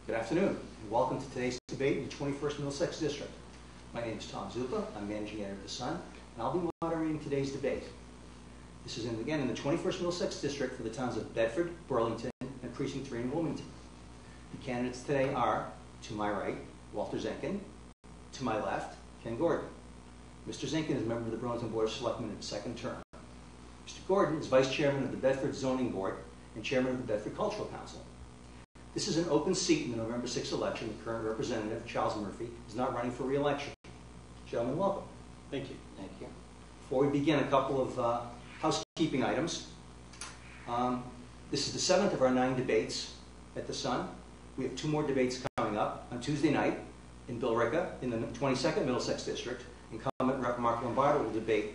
Good afternoon, and welcome to today's debate in the 21st Middlesex District. My name is Tom Zupa. I'm managing editor of The Sun, and I'll be moderating today's debate. This is, again, in the 21st Middlesex District for the towns of Bedford, Burlington, and Precinct 3 in Wilmington. The candidates today are, to my right, Walter Zenkin, to my left, Ken Gordon. Mr. Zenkin is a member of the Burlington Board of Selectmen in his second term. Mr. Gordon is Vice Chairman of the Bedford Zoning Board and Chairman of the Bedford Cultural Council. This is an open seat in the November 6th election. The current representative, Charles Murphy, is not running for re-election. Gentlemen, welcome. Thank you. Thank you. Before we begin, a couple of housekeeping items. This is the 7th of our 9 debates at The Sun. We have 2 more debates coming up on Tuesday night in Billerica in the 22nd Middlesex District. Incumbent Rep. Mark Lombardo will debate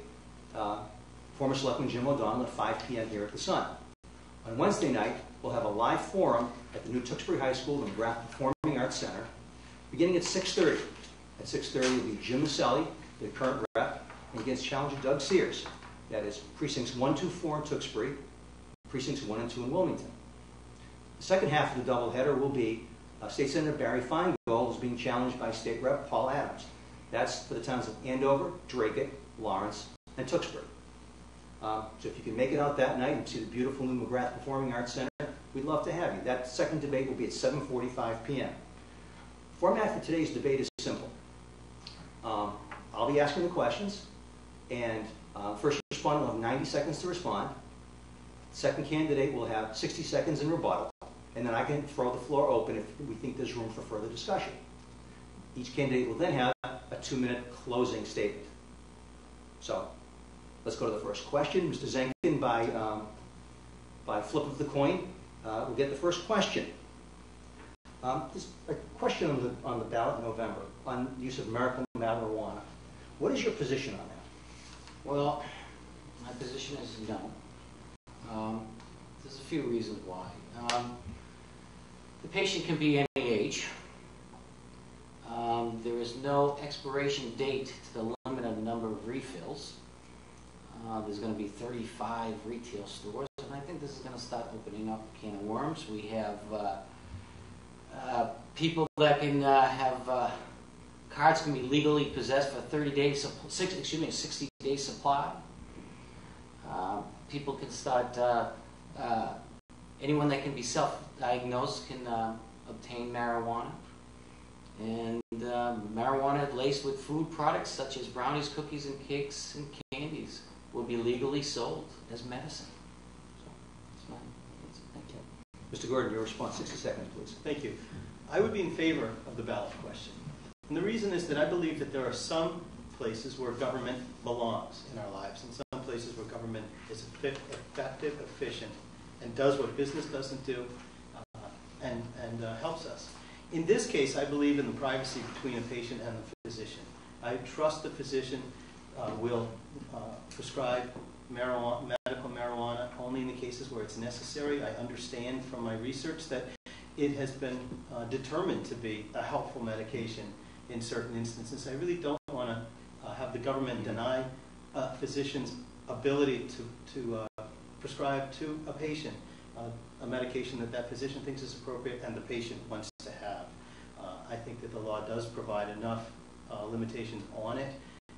former Selectman Jim O'Donnell at 5 p.m. here at The Sun. On Wednesday night, we'll have a live forum at the new Tewksbury High School and McGrath Performing Arts Center, beginning at 6:30. At 6:30 will be Jim Maselli, the current rep, and against challenger Doug Sears. That is precincts 1, 2, 4 in Tewksbury, precincts 1 and 2 in Wilmington. The second half of the doubleheader will be State Senator Barry Feingold is being challenged by State Rep. Paul Adams. That's for the towns of Andover, Dracut, Lawrence, and Tewksbury. So if you can make it out that night and see the beautiful new McGrath Performing Arts Center, we'd love to have you. That second debate will be at 7:45 p.m. Format for today's debate is simple. I'll be asking the questions, and first respondent will have 90 seconds to respond. Second candidate will have 60 seconds in rebuttal, and then I can throw the floor open if we think there's room for further discussion. Each candidate will then have a 2-minute closing statement. So let's go to the first question. Mr. Zenkin, by flip of the coin, will get the first question. There's a question on the ballot in November on the use of medical marijuana. What is your position on that? Well, my position is no. There's a few reasons why. The patient can be any age. There is no expiration date to the limit of the number of refills. There's going to be 35 retail stores, and I think this is going to start opening up a can of worms. We have people that can have cards can be legally possessed for 30 days, 60 days supply. People can start. Anyone that can be self-diagnosed can obtain marijuana, and marijuana laced with food products such as brownies, cookies, and cakes and candies will be legally sold as medicine. So that's thank you. Mr. Gordon, your response, 60 seconds, please. Thank you. I would be in favor of the ballot question. And the reason is that I believe that there are some places where government belongs in our lives, and some places where government is effective, efficient, and does what business doesn't do, and helps us. In this case, I believe in the privacy between a patient and the physician. I trust the physician will prescribe medical marijuana only in the cases where it's necessary. I understand from my research that it has been determined to be a helpful medication in certain instances. I really don't want to have the government deny a physician's ability to prescribe to a patient a medication that physician thinks is appropriate and the patient wants to have. I think that the law does provide enough limitations on it.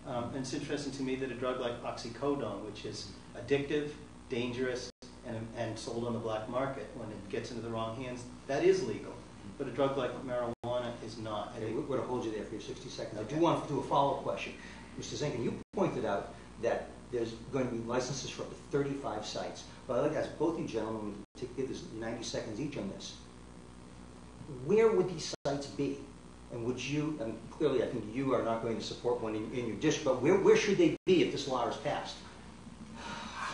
And it's interesting to me that a drug like oxycodone, which is addictive, dangerous, and sold on the black market, when it gets into the wrong hands, that is legal. But a drug like marijuana is not. Okay, we're going to hold you there for your 60 seconds. Okay. I do want to do a follow-up question. Mr. Zenkin, you pointed out that there's going to be licenses for up to 35 sites. But I'd like to ask both you gentlemen to give us 90 seconds each on this. Where would these sites be? And would you, and clearly I think you are not going to support one in your district, but where should they be if this law is passed?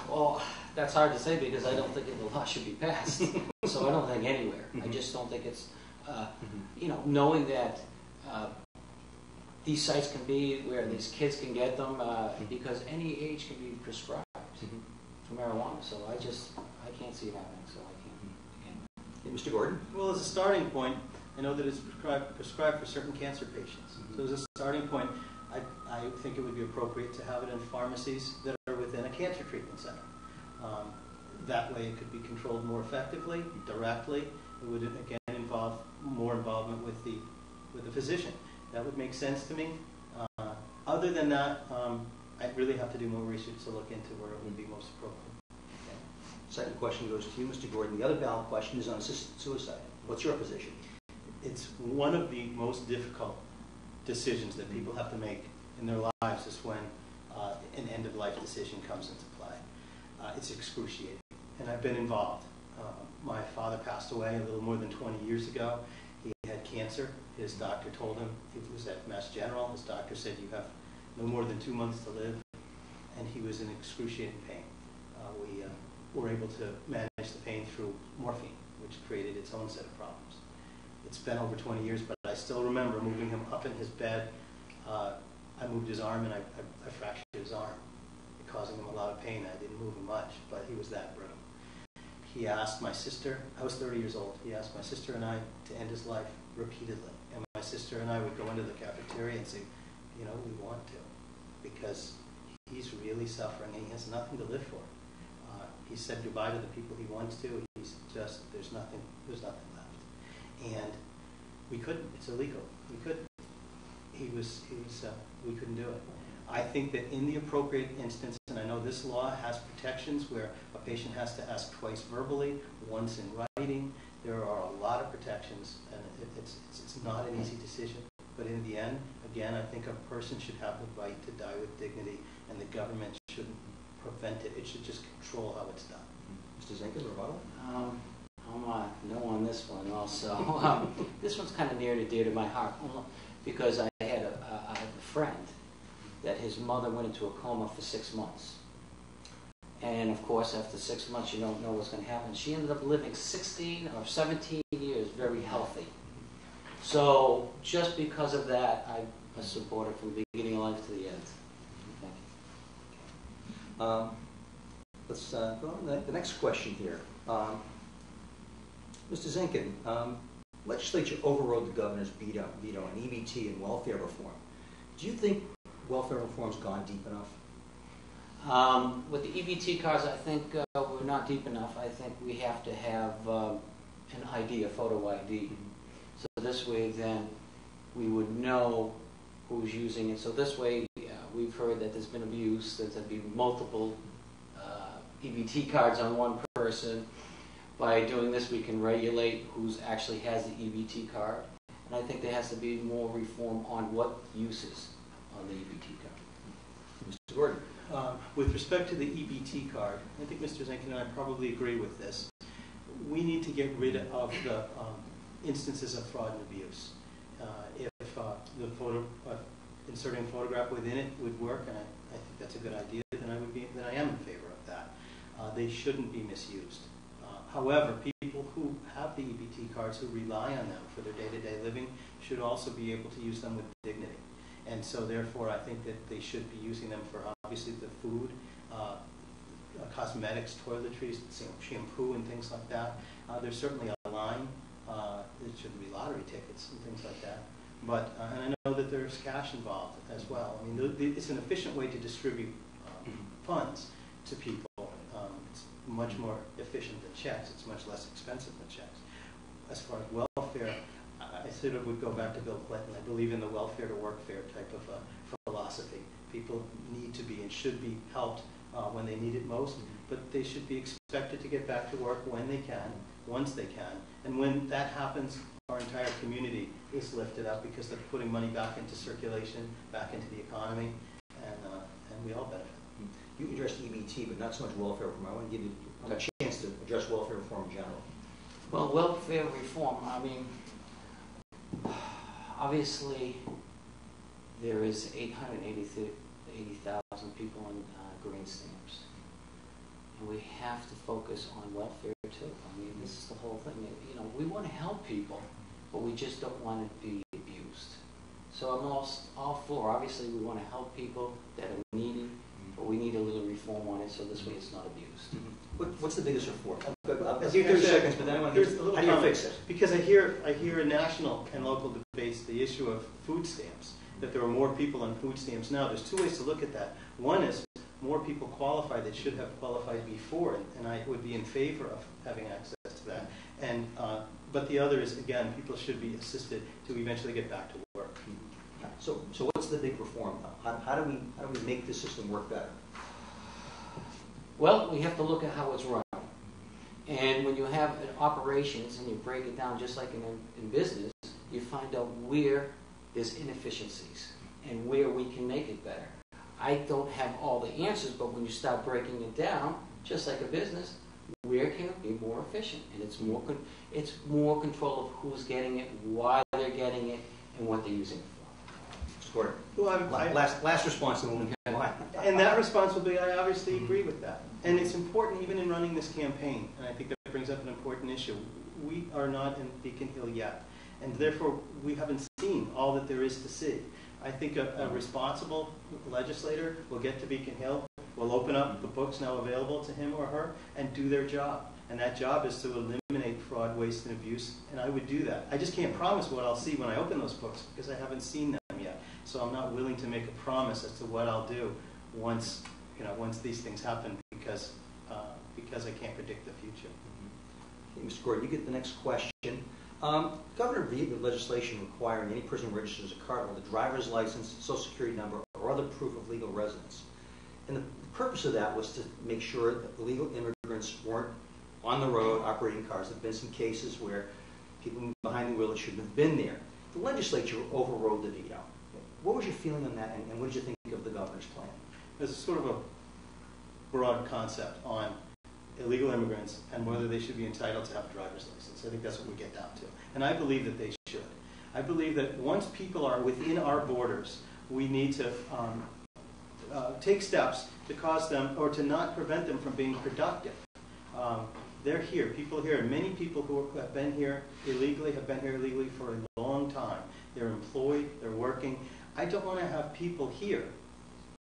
Well, that's hard to say because I don't think the law should be passed. So I don't think anywhere. I just don't think it's, knowing that these sites can be where these kids can get them because any age can be prescribed for marijuana. So I can't see it happening. So I can't. Yeah, Mr. Gordon? Well, as a starting point, I know that it's prescribed for certain cancer patients. So as a starting point, I think it would be appropriate to have it in pharmacies that are within a cancer treatment center. That way it could be controlled more effectively, directly. It would, again, more involvement with the physician. That would make sense to me. Other than that, I'd really have to do more research to look into where it would be most appropriate. Okay. Second question goes to you, Mr. Gordon. The other ballot question is on assisted suicide. What's your position? It's one of the most difficult decisions that people have to make in their lives is when an end-of-life decision comes into play. It's excruciating, and I've been involved. My father passed away a little more than 20 years ago. He had cancer. His doctor told him, he was at Mass General, his doctor said, you have no more than 2 months to live, and he was in excruciating pain. We were able to manage the pain through morphine, which created its own set of problems. It's been over 20 years, but I still remember moving him up in his bed. I moved his arm, and I fractured his arm, causing him a lot of pain. I didn't move him much, but he was that brittle. He asked my sister, I was 30 years old, he asked my sister and I to end his life repeatedly. And my sister and I would go into the cafeteria and say, you know, we want to, because he's really suffering and he has nothing to live for. He said goodbye to the people he wants to. He's just, there's nothing left. And we couldn't, it's illegal. We couldn't. We couldn't do it. I think that in the appropriate instance, and I know this law has protections where a patient has to ask twice verbally, once in writing. There are a lot of protections, and it's not an easy decision. But in the end, again, I think a person should have the right to die with dignity, and the government shouldn't prevent it. It should just control how it's done. Mr. Zenkin, rebuttal? I'm no on this one also. This one's kind of near and dear to my heart, because I had a friend that his mother went into a coma for 6 months. And of course, after 6 months, you don't know what's going to happen. She ended up living 16 or 17 years very healthy. So just because of that, I support her from the beginning of life to the end. Thank you. Let's go on to the next question here. Mr. Zenkin, legislature overrode the governor's veto on EBT and welfare reform. Do you think welfare reform's gone deep enough? With the EBT cards, I think we're not deep enough. I think we have to have an ID, a photo ID. So this way, then, we would know who's using it. So this way, we've heard that there's been abuse, that there'd be multiple EBT cards on one person. By doing this, we can regulate who actually has the EBT card. And I think there has to be more reform on what uses on the EBT card. Mr. Gordon? With respect to the EBT card, I think Mr. Zenkin and I probably agree with this. We need to get rid of the instances of fraud and abuse. If inserting a photograph within it would work, and I think that's a good idea, then I am in favor of that. They shouldn't be misused. However, people who have the EBT cards, who rely on them for their day-to-day living, should also be able to use them with dignity. And so therefore, I think that they should be using them for obviously the food, cosmetics, toiletries, shampoo and things like that. There's certainly a line. There shouldn't be lottery tickets and things like that. But, and I know that there's cash involved as well. I mean, it's an efficient way to distribute funds to people. It's much more efficient than checks. It's much less expensive than checks. As far as welfare, I sort of would go back to Bill Clinton. I believe in the welfare to workfare type of philosophy. People need to be and should be helped when they need it most, but they should be expected to get back to work when they can, once they can. And when that happens, our entire community is lifted up because they're putting money back into circulation, back into the economy, and we all benefit. You addressed EBT, but not so much welfare reform. I want to give you a chance to address welfare reform in general. Well, welfare reform, I mean, obviously there is 880,000 people on green stamps. And we have to focus on welfare too. I mean, this is the whole thing. You know, we want to help people, but we just don't want to be abused. So I'm all for, obviously we want to help people that are needy, but we need a little reform on it so this way it's not abused. What's the biggest reform? I'll As give you 30 said, seconds, but then I want to here's a little how do you comment. fix it? Because I hear in national and local debates the issue of food stamps, that there are more people on food stamps now. There's two ways to look at that. One is more people qualify that should have qualified before, and I would be in favor of having access to that. And but the other is, again, people should be assisted to eventually get back to work. So what's the big reform though? How do we make this system work better? Well, we have to look at how it's run. And when you have operations and you break it down just like in business, you find out where there's inefficiencies and where we can make it better. I don't have all the answers, but when you start breaking it down, just like a business, where can it be more efficient? And it's more control of who's getting it, why they're getting it, and what they're using it for. Gordon. Well, Last response, and we'll move on. And that response will be, I obviously agree with that. And it's important even in running this campaign, and I think that brings up an important issue. We are not in Beacon Hill yet, and therefore we haven't seen all that there is to see. I think a responsible legislator will get to Beacon Hill, will open up the books now available to him or her, and do their job. And that job is to eliminate fraud, waste, and abuse, and I would do that. I just can't promise what I'll see when I open those books, because I haven't seen them yet. So I'm not willing to make a promise as to what I'll do once these things happen, because I can't predict the future. Okay, Mr. Gordon, you get the next question. Governor vetoed legislation requiring any person who registers a car with a driver's license, social security number, or other proof of legal residence. And the purpose of that was to make sure that illegal immigrants weren't on the road operating cars. There have been some cases where people moved behind the wheel that shouldn't have been there. The legislature overrode the veto. What was your feeling on that, and what did you think of the governor's plan? There's sort of a broad concept on illegal immigrants and whether they should be entitled to have a driver's license. I think that's what we get down to. And I believe that they should. I believe that once people are within our borders, we need to take steps to cause them, or to not prevent them from being productive. They're here, people here, and many people who have been here illegally have been here illegally for a long time. They're employed, they're working. I don't want to have people here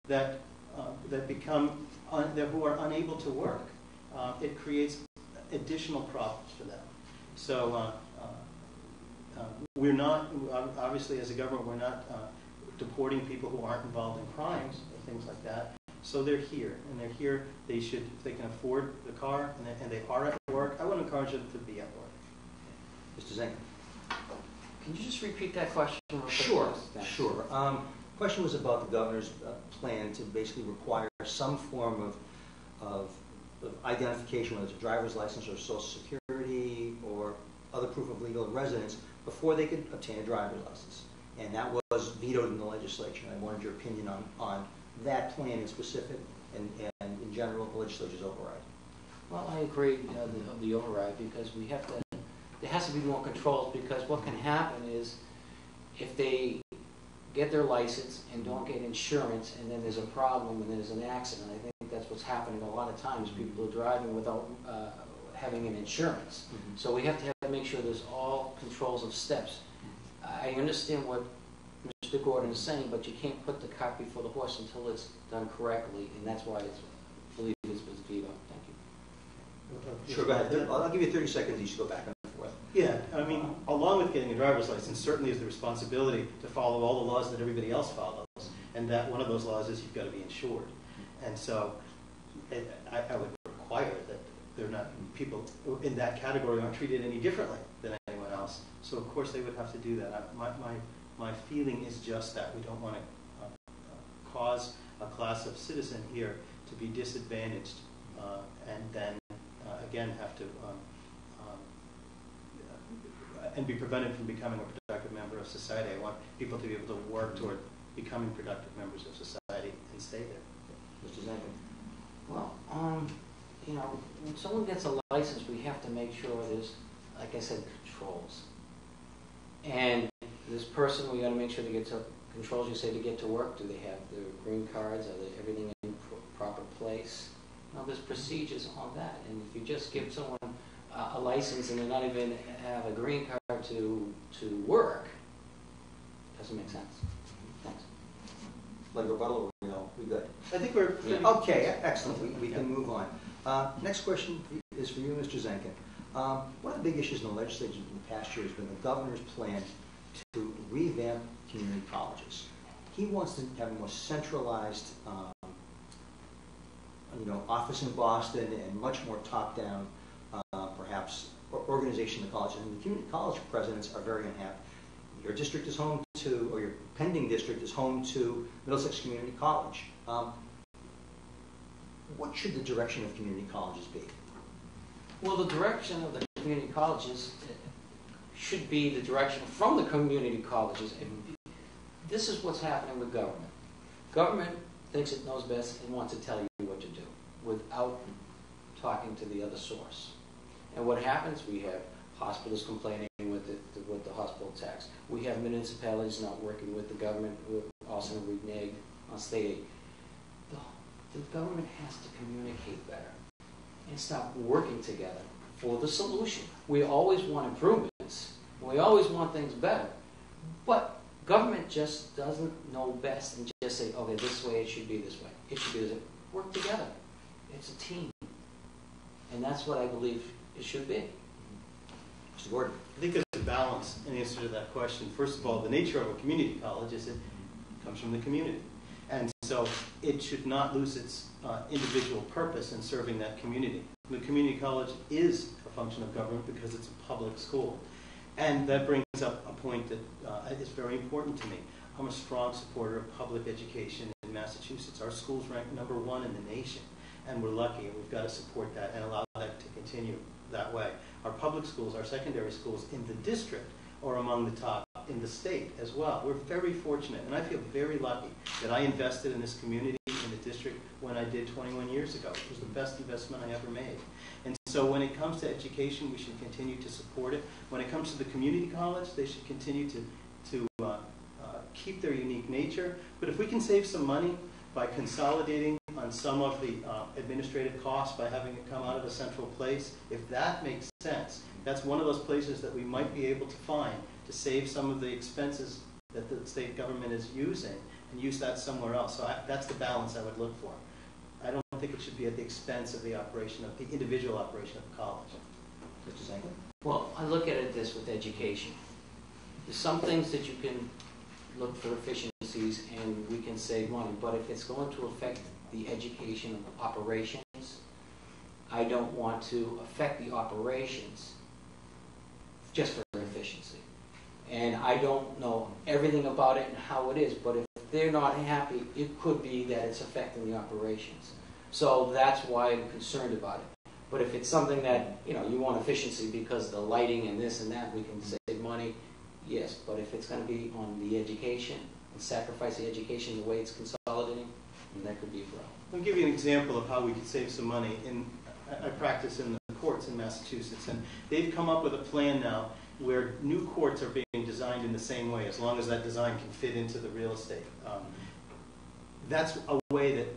that who are unable to work. It creates additional problems for them. So we're not, obviously as a government, we're not deporting people who aren't involved in crimes or things like that. So they're here, and they're here. They should, if they can afford the car and they are at work, I want to encourage them to be at work. Mr. Zenkin. Can you just repeat that question real quick? Sure. Question was about the governor's plan to basically require some form of identification, whether it's a driver's license or social security or other proof of legal residence, before they could obtain a driver's license. And that was vetoed in the legislature. I wanted your opinion on that plan in specific and in general the legislature's override. Well, I agree the override, because we have to, there has to be more controls, because what can happen is if they get their license and don't get insurance, and then there's a problem and there's an accident. I think that's what's happening a lot of times. People are driving without having an insurance. Mm-hmm. So we have to make sure there's all controls of steps. I understand what Mr. Gordon is saying, but you can't put the cart before the horse until it's done correctly, and that's why I believe it was vetoed. Thank you. Sure, go ahead. I'll give you 30 seconds each to go back and forth. Yeah, I mean, along with getting a driver's license, certainly is the responsibility to follow all the laws that everybody else follows. And that one of those laws is you've got to be insured. And so I would require that they're not, people in that category aren't treated any differently than anyone else. So of course they would have to do that. My feeling is just that. We don't want to cause a class of citizen here to be disadvantaged and then again have to and be prevented from becoming a productive member of society. I want people to be able to work toward becoming productive members of society and stay there. Mr. Zenkin. Well, you know, when someone gets a license, we have to make sure there's, like I said, controls. And this person, we got to make sure they get to controls. You say to get to work. Do they have their green cards? Are they everything in proper place? No, there's procedures on that. And if you just give someone a license and they're not even have a green card to work, it doesn't make sense. Thanks. Like rebuttal, or no? We good? I think we're okay. Excellent. We can move on. Next question is for you, Mr. Zenkin. One of the big issues in the legislature in the past year has been the governor's plan to revamp community colleges. He wants to have a more centralized, office in Boston and much more top-down, perhaps, or organization of the colleges, and the community college presidents are very unhappy. Your district is home to, or your pending district is home to Middlesex Community College. What should the direction of community colleges be? Well, the direction of the community colleges should be the direction from the community colleges. This is what's happening with government. Government thinks it knows best and wants to tell you what to do without talking to the other source. And what happens, we have hospitals complaining with the hospital tax. We have municipalities not working with the government, also reneged on state aid. The government has to communicate better and stop working together for the solution. We always want improvements. We always want things better. But government just doesn't know best and just say, okay, this way, it should be this way. It should be this way. Work together. It's a team. And that's what I believe it should be. Mr. Gordon. I think there's a balance in answer to that question. First of all, the nature of a community college is it comes from the community. And so it should not lose its individual purpose in serving that community. The community college is a function of government because it's a public school. And that brings up a point that is very important to me. I'm a strong supporter of public education in Massachusetts. Our schools rank #1 in the nation. And we're lucky, and we've got to support that and allow that to continue that way. Our public schools, our secondary schools in the district are among the top in the state as well. We're very fortunate, and I feel very lucky that I invested in this community, in the district, when I did 21 years ago. It was the best investment I ever made. And so when it comes to education, we should continue to support it. When it comes to the community college, they should continue to keep their unique nature. But if we can save some money by consolidating on some of the administrative costs by having it come out of a central place, if that makes sense, that's one of those places that we might be able to find to save some of the expenses that the state government is using and use that somewhere else. So that's the balance I would look for. I don't think it should be at the expense of the operation of the individual operation of the college. Mr. Zenkin? Well, I look at it this with education. There's some things that you can look for efficiencies and we can save money, but if it's going to affect the education of the operations, I don't want to affect the operations just for efficiency. And I don't know everything about it and how it is, but if they're not happy, it could be that it's affecting the operations. So that's why I'm concerned about it. But if it's something that, you want efficiency because the lighting and this and that, we can save money, yes. But if it's going to be on the education and sacrifice the education the way it's consolidating, then that could be a problem. I'll give you an example of how we could save some money. I practice in the courts in Massachusetts, and they've come up with a plan now where new courts are being designed in the same way, as long as that design can fit into the real estate. That's a way that,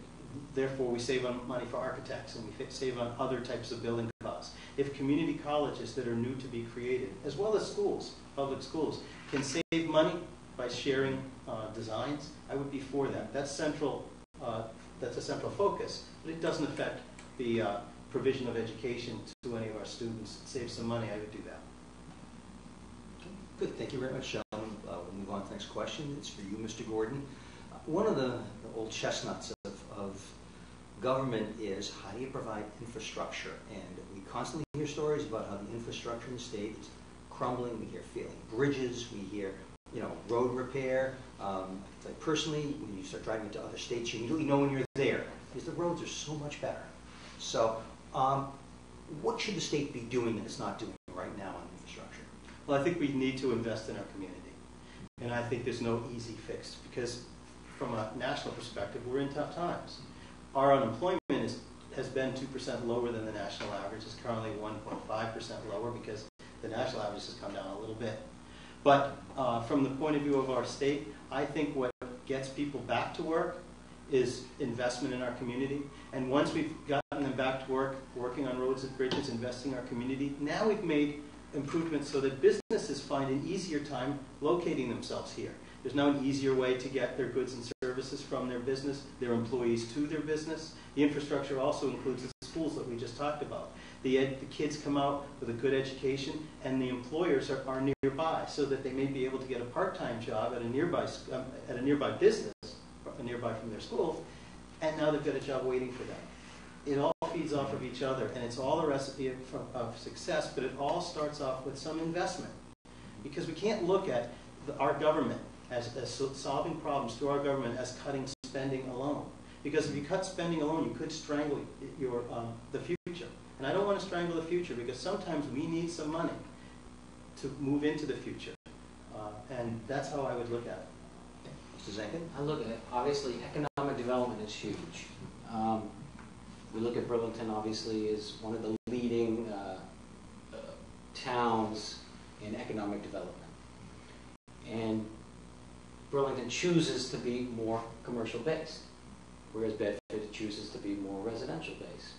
therefore, we save on money for architects, and we save on other types of building costs. If community colleges that are new to be created, as well as schools, public schools, can save money by sharing designs, I would be for that. That's central. That's a central focus, but it doesn't affect the provision of education to any of our students. Save some money, I would do that. Good, thank you very much. We'll move on to the next question. It's for you, Mr. Gordon. One of the old chestnuts of government is, how do you provide infrastructure? And we constantly hear stories about how the infrastructure in the state is crumbling. We hear failing bridges. We hear, road repair. Like personally, when you start driving to other states, you immediately know when you're there because the roads are so much better. So, what should the state be doing that it's not doing right now on infrastructure? Well, I think we need to invest in our community. And I think there's no easy fix because from a national perspective, we're in tough times. Our unemployment has been 2% lower than the national average. It's currently 1.5% lower because the national average has come down a little bit. But from the point of view of our state, I think what gets people back to work is investment in our community. And once we've gotten them back to work, working on roads and bridges, investing in our community, now we've made improvements so that businesses find an easier time locating themselves here. There's now an easier way to get their goods and services from their business, their employees to their business. The infrastructure also includes the schools that we just talked about. The kids come out with a good education, and the employers are nearby, so that they may be able to get a part-time job at a nearby business, nearby from their schools, and now they've got a job waiting for them. It all feeds feeds off of each other, and it's all a recipe of success, but it all starts off with some investment. Because we can't look at our government as solving problems through our government as cutting spending alone. Because if you cut spending alone, you could strangle the future. And I don't want to strangle the future, because sometimes we need some money to move into the future. And that's how I would look at it. Mr. Zenkin? I look at it, obviously, economic development is huge. We look at Burlington, obviously, as one of the leading towns in economic development. And Burlington chooses to be more commercial-based, whereas Bedford chooses to be more residential-based.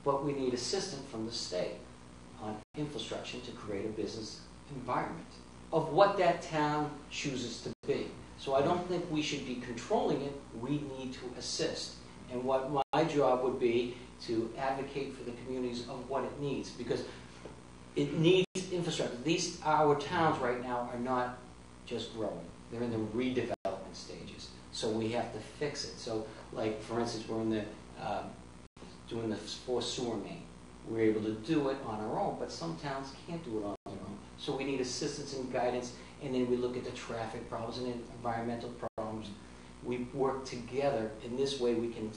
But we need assistance from the state on infrastructure to create a business environment of what that town chooses to be. So I don't think we should be controlling it. We need to assist. And what my job would be to advocate for the communities of what it needs, because it needs infrastructure. Our towns right now are not just growing. They're in the redevelopment stages. So we have to fix it. So, like, for instance, we're in the doing the fourth sewer main. We're able to do it on our own, but some towns can't do it on their own. So we need assistance and guidance, and then we look at the traffic problems and environmental problems. We work together. In this way, we can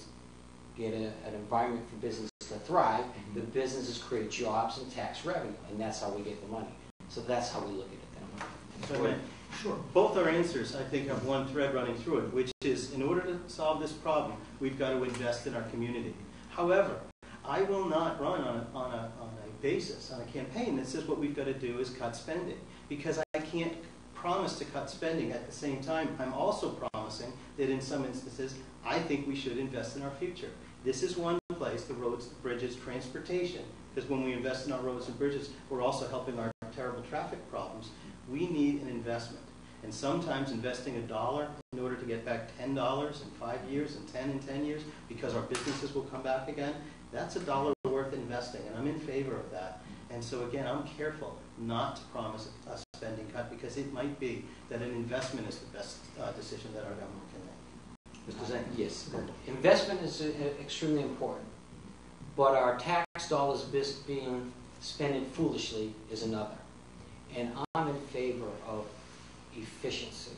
get an environment for business to thrive. The businesses create jobs and tax revenue, and that's how we get the money. So that's how we look at it then. So, sure. Both our answers, I think, have one thread running through it, which is, in order to solve this problem, we've got to invest in our community. However, I will not run on a basis, on a campaign that says what we've got to do is cut spending, because I can't promise to cut spending at the same time. I'm also promising that in some instances, I think we should invest in our future. This is one place, the roads, the bridges, transportation, because when we invest in our roads and bridges, we're also helping our terrible traffic problems. We need an investment. And sometimes investing $1 in order to get back $10 in 5 years and 10 in 10 years, because our businesses will come back again, that's $1 worth investing, and I'm in favor of that. And so again, I'm careful not to promise a spending cut, because it might be that an investment is the best decision that our government can make. Mr. Zenkin? Yes. Investment is extremely important, but our tax dollars being spent foolishly is another. And I'm in favor of efficiency.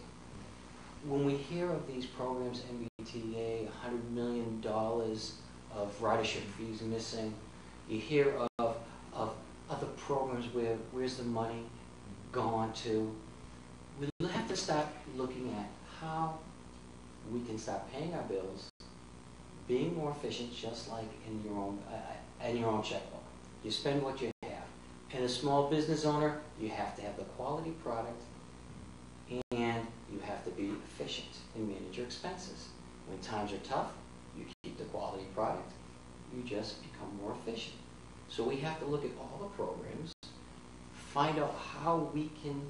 When we hear of these programs, MBTA, $100 million of ridership fees missing, you hear of other programs where where's the money gone to? We have to start looking at how we can start paying our bills, being more efficient, just like in your own checkbook. You spend what you have. And a small business owner, you have to have the quality product, and you have to be efficient and manage your expenses. When times are tough, you keep the quality product. You just become more efficient. So we have to look at all the programs, find out how we can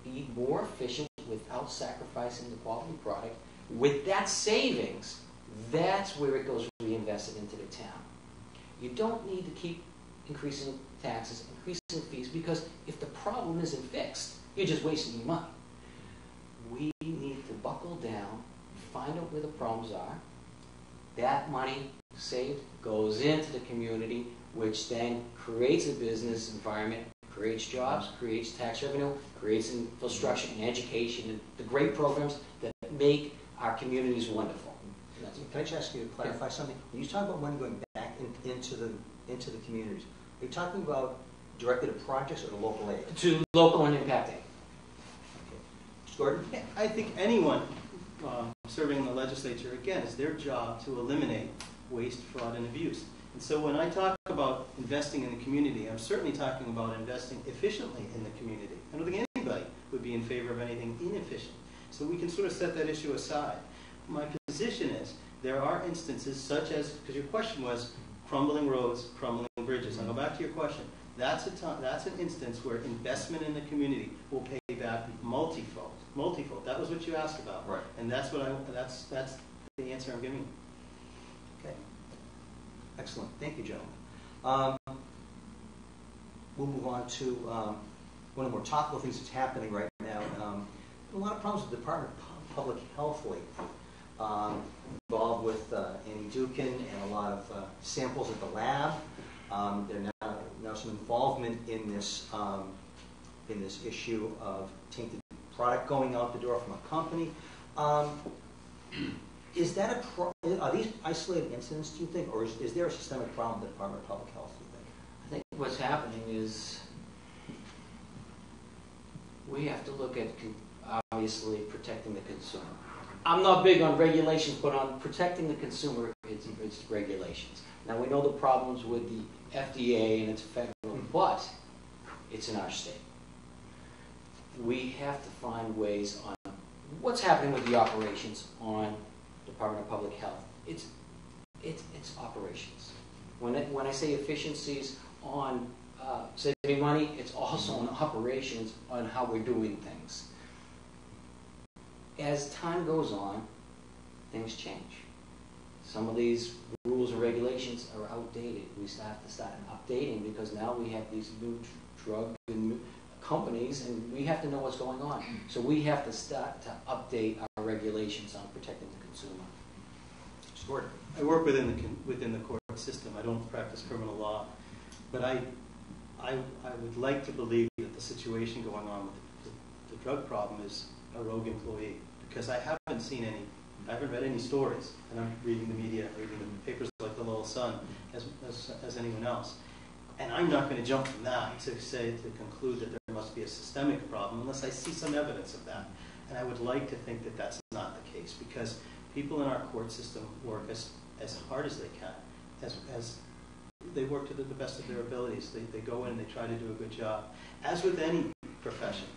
be more efficient without sacrificing the quality product. With that savings, that's where it goes reinvested into the town. You don't need to keep increasing taxes, increasing fees, because if the problem isn't fixed, you're just wasting your money. We need to buckle down, find out where the problems are. That money saved goes into the community, which then creates a business environment, creates jobs, creates tax revenue, creates infrastructure and education, and the great programs that make our communities wonderful. Can I just ask you to clarify something? When you talk about money going back into the communities, are you talking about directed to projects or to local aid? To local and impacting. Mr. Gordon? Yeah, I think anyone serving in the legislature, again, it's their job to eliminate waste, fraud, and abuse. And so when I talk about investing in the community, I'm certainly talking about investing efficiently in the community. I don't think anybody would be in favor of anything inefficient. So we can sort of set that issue aside. My position is there are instances such as, because your question was crumbling roads, crumbling bridges. I'll go back to your question. That's an instance where investment in the community will pay back multifold. Multifold. That was what you asked about. Right. And that's that's the answer I'm giving you. Okay. Excellent. Thank you, gentlemen. We'll move on to one of the more topical things that's happening right now. A lot of problems with the Department of Public Health lately. involved with Annie Dukin and a lot of samples at the lab. There's now some involvement in this issue of tainted product going out the door from a company. Is that are these isolated incidents, do you think, or is there a systemic problem with the Department of Public Health, do you think? I think what's happening is we have to look at, obviously, protecting the consumer. I'm not big on regulations, but on protecting the consumer, it's regulations. Now, we know the problems with the FDA and it's federal, but it's in our state. We have to find ways on what's happening with the operations on Department of Public Health. It's operations. When I say efficiencies on saving money, it's also on operations on how we're doing things. As time goes on, things change. Some of these rules and regulations are outdated. We have to start updating because now we have these new drug and companies, and we have to know what's going on. So we have to start to update our regulations on protecting the consumer. Gordon. I work within the court system. I don't practice criminal law, but I would like to believe that the situation going on with the drug problem is a rogue employee, because I haven't read any stories, and I'm reading the media, reading the papers like the Lowell Sun as anyone else. And I'm not going to jump from that to conclude that there must be a systemic problem unless I see some evidence of that. And I would like to think that that's not the case, because people in our court system work as hard as they can, as they work to the best of their abilities. They go in and they try to do a good job. As with any profession,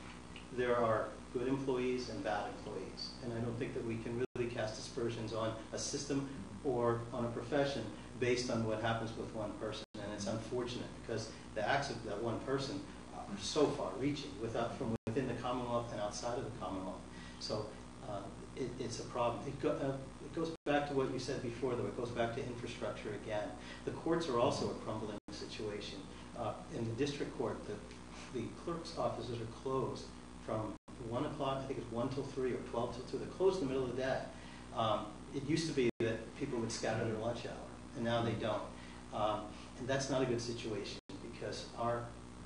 there are good employees and bad employees. And I don't think that we can really cast aspersions on a system or on a profession based on what happens with one person. And it's unfortunate because the acts of that one person are so far-reaching from within the Commonwealth and outside of the Commonwealth. So it's a problem. It goes back to what you said before, though. It goes back to infrastructure again. The courts are also a crumbling situation. In the district court, the clerk's offices are closed from 1 o'clock, I think it's 1 till 3 or 12 till 2. They're closed in the middle of the day. It used to be that people would scatter their lunch hour, and now they don't. And that's not a good situation, because our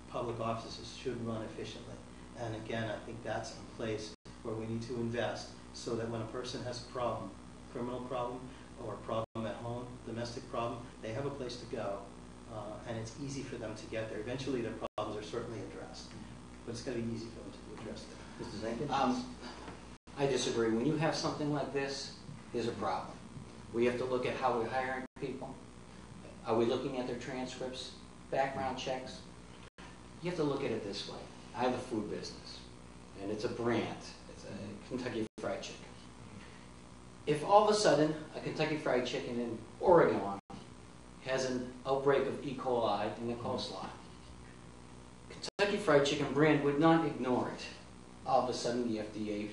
public offices should run efficiently. And again, I think that's a place where we need to invest so that when a person has a problem, criminal problem, or a problem at home, domestic problem, they have a place to go, and it's easy for them to get there. Eventually their problems are certainly addressed, but it's got to be easy for them to be addressed. Mr. Zenkin? I disagree. When you have something like this, there's a problem. We have to look at how we're hiring people. Are we looking at their transcripts, background checks? You have to look at it this way. I have a food business, and it's a brand. It's a Kentucky Fried Chicken. If all of a sudden a Kentucky Fried Chicken in Oregon has an outbreak of E. coli in the coleslaw, Kentucky Fried Chicken brand would not ignore it. All of a sudden the FDA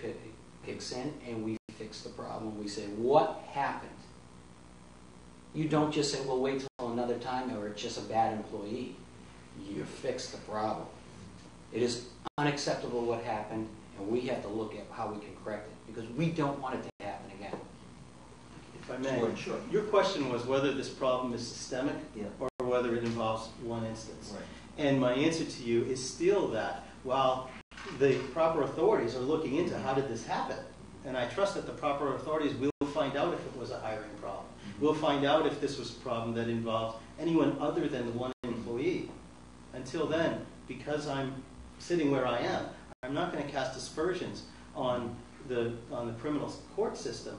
kicks in and we fix the problem. We say, what happened? You don't just say, well, wait till another time, or it's just a bad employee. You fix the problem. It is unacceptable what happened, and we have to look at how we can correct it, because we don't want it to happen again. If I may, Sure. Your question was whether this problem is systemic, Yeah. or whether it involves one instance. Right. And my answer to you is still that while the proper authorities are looking into how did this happen, and I trust that the proper authorities will find out if it was a hiring problem. We'll find out if this was a problem that involved anyone other than the one employee. Until then, because I'm sitting where I am, I'm not going to cast aspersions on the criminal court system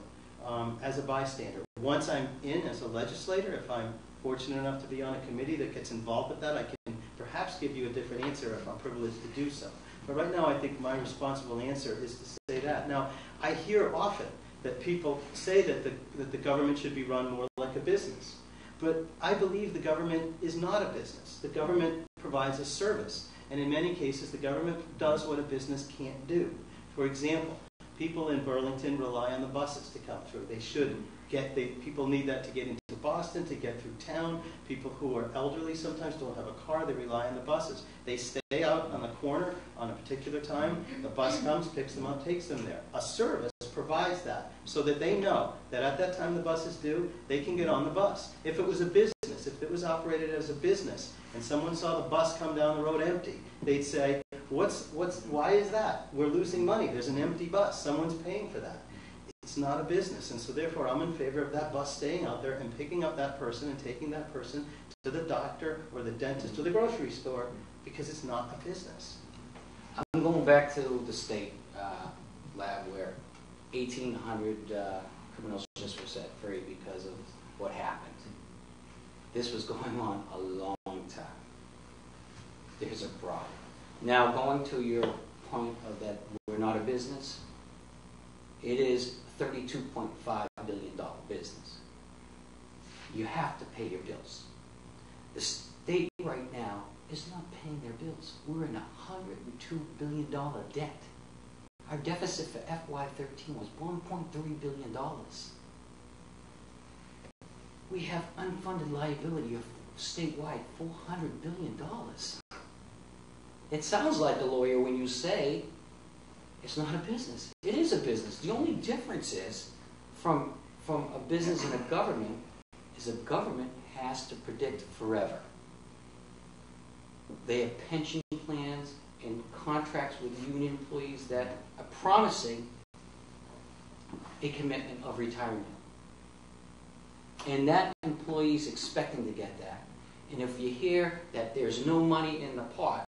as a bystander. Once I'm in as a legislator, if I'm fortunate enough to be on a committee that gets involved with that, I can perhaps give you a different answer if I'm privileged to do so. But right now, I think my responsible answer is to say that. Now, I hear often that people say that the government should be run more like a business. But I believe the government is not a business. The government provides a service. And in many cases, the government does what a business can't do. For example, people in Burlington rely on the buses to come through. They should people need that to get into Boston, to get through town. People who are elderly sometimes don't have a car. They rely on the buses. They stay out on the corner on a particular time. The bus comes, picks them up, takes them there. A service provides that so that they know that at that time the bus is due, they can get on the bus. If it was a business, if it was operated as a business, and someone saw the bus come down the road empty, they'd say, why is that? We're losing money. There's an empty bus. Someone's paying for that. It's not a business, and so therefore I'm in favor of that bus staying out there and picking up that person and taking that person to the doctor or the dentist or the grocery store, because it's not a business. I'm going back to the state lab where 1,800 criminals just were set free because of what happened. This was going on a long time. There's a problem. Now, going to your point of that we're not a business, it is a $32.5 billion business. You have to pay your bills. The state right now is not paying their bills. We're in $102 billion debt. Our deficit for FY13 was $1.3 billion. We have unfunded liability of statewide $400 billion. It sounds like a lawyer when you say it's not a business. It is a business. The only difference is from a business and a government is a government has to predict forever. They have pension plans and contracts with union employees that are promising a commitment of retirement. And that employee is expecting to get that. And if you hear that there's no money in the pot,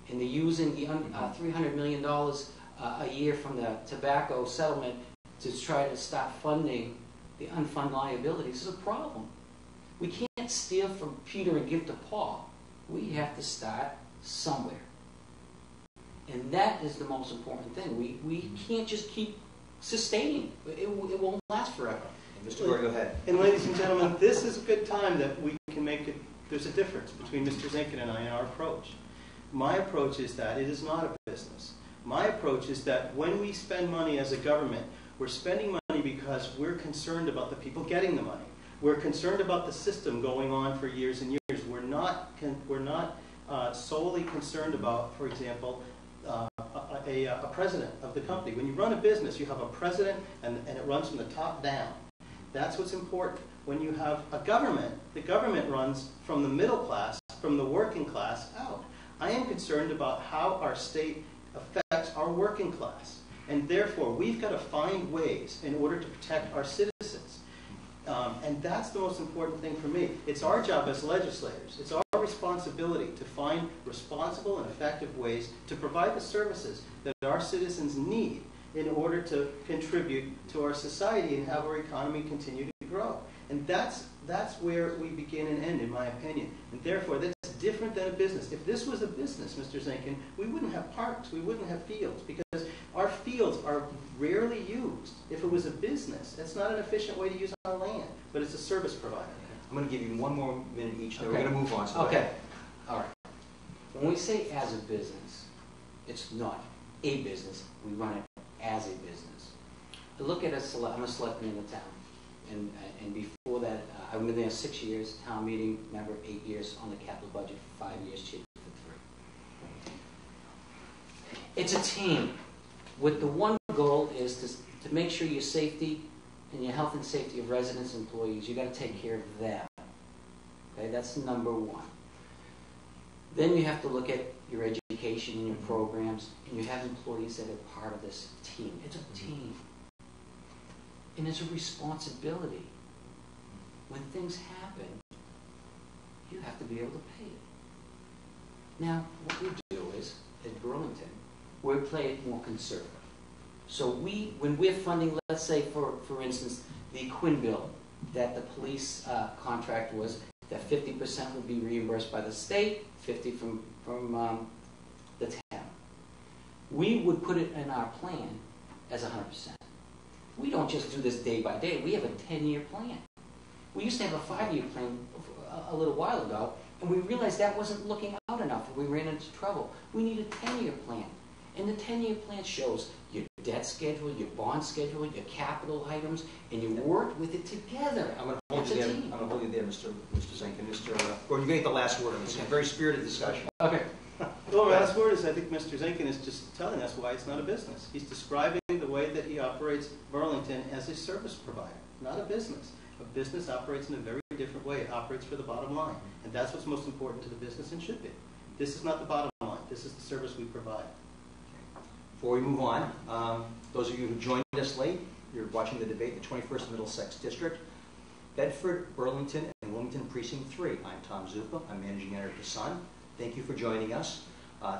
and they're using the $300 million a year from the tobacco settlement to try to stop funding the unfunded liabilities, is a problem. We can't steal from Peter and give to Paul. We have to start somewhere. And that is the most important thing. We can't just keep sustaining. It won't last forever. Mr. Gore, go ahead. And ladies and gentlemen, this is a good time that we can make it. There's a difference between Mr. Zenkin and I in our approach. My approach is that it is not a business. My approach is that when we spend money as a government, we're spending money because we're concerned about the people getting the money. We're concerned about the system going on for years and years. We're not solely concerned about, for example, a president of the company. When you run a business, you have a president and it runs from the top down. That's what's important. When you have a government, the government runs from the middle class, from the working class out. I am concerned about how our state affects our working class. And therefore, we've got to find ways in order to protect our citizens. And that's the most important thing for me. It's our job as legislators. It's our responsibility to find responsible and effective ways to provide the services that our citizens need in order to contribute to our society and have our economy continue to grow. And that's where we begin and end, in my opinion. And therefore, that's different than a business. If this was a business, Mr. Zenkin, we wouldn't have parks, we wouldn't have fields, because our fields are rarely used. If it was a business, that's not an efficient way to use our land, but it's a service provider. I'm going to give you one more minute each, then Okay. we're going to move on. So Okay. All right. When we say as a business, it's not a business. We run it as a business. I look at I'm a selectman in the town. And before that, I've been there 6 years, town meeting member, 8 years on the capital budget, 5 years, chief for 3. It's a team. With the one goal is to make sure your safety and your health and safety of residents and employees, you got to take care of them. Okay, that's number one. Then you have to look at your education and your programs, and you have employees that are part of this team. It's a team. And it's a responsibility. When things happen, you have to be able to pay it. Now, what we do is, at Burlington, we play it more conservative. So when we're funding, let's say, for instance, the Quinn bill, that the police contract was that 50% would be reimbursed by the state, 50% from the town. We would put it in our plan as 100%. We don't just do this day by day. We have a 10-year plan. We used to have a 5-year plan a little while ago, and we realized that wasn't looking out enough, and we ran into trouble. We need a 10-year plan. And the 10-year plan shows your debt schedule, your bond schedule, your capital items, and you work with it together. I'm going to hold you there. I'm going to hold you there, Mr. Zenkin. Mr. Gordon, you're going to get the last word on this. It's a very spirited discussion. Okay. Well, the last word is I think Mr. Zenkin is just telling us why it's not a business. He's describing the the way that he operates Burlington as a service provider, not a business. A business operates in a very different way. It operates for the bottom line. And that's what's most important to the business and should be. This is not the bottom line. This is the service we provide. Before we move on, those of you who joined us late, you're watching the debate in the 21st Middlesex District, Bedford, Burlington, and Wilmington Precinct 3. I'm Tom Zupa. I'm managing editor of The Sun. Thank you for joining us.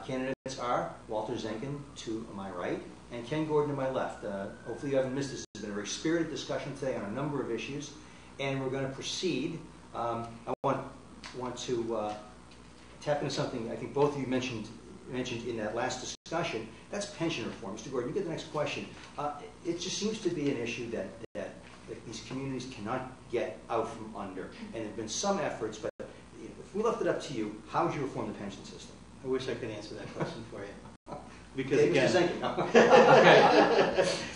Candidates are Walter Zenkin to my right and Ken Gordon to my left. Hopefully you haven't missed this. It's been a very spirited discussion today on a number of issues, and we're going to proceed. I want to tap into something I think both of you mentioned in that last discussion. That's pension reform. Mr. Gordon, you get the next question. It just seems to be an issue that these communities cannot get out from under, and there have been some efforts, but if we left it up to you, how would you reform the pension system? I wish I could answer that question for you. Because